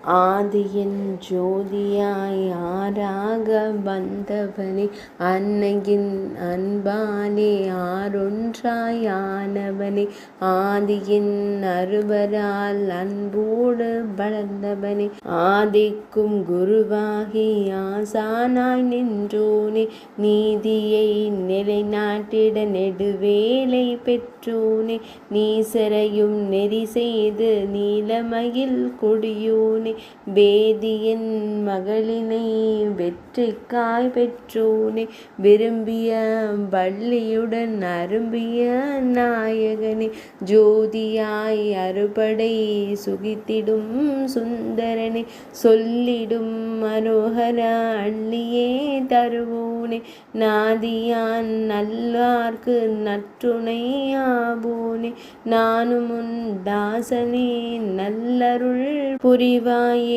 ஆதியின் ஜோதியாய் ஆறாக வந்தவனே, அன்னையின் அன்பாலே ஆறொன்றாய் ஆனவனே, ஆதியின் அருவரால் அன்போடு வளர்ந்தவனே, ஆதிக்கும் குருவாகி ஆசானாய் நின்றோனே, நீதியை நிலைநாட்டிட நெடுவேலை பெற்றோனே, நீசரையும் நெறி செய்து நீலமயில் கொடியோனே, வேதியன் மகளினை வெற்றிக்காய் பெற்றோனே, விரும்பிய வள்ளியுடன் அரும்பிய நாயகனே, ஜோதியாய் அறுபடை சுகித்திடும் சுந்தரனே, சொல்லிடும் மனோகர அள்ளியே தருவோனே, நாதியான் நல்லார்க்கு நற்றுணையாவோனே, நானும் உன் தாசனே நல்லருள் புரிவாயே.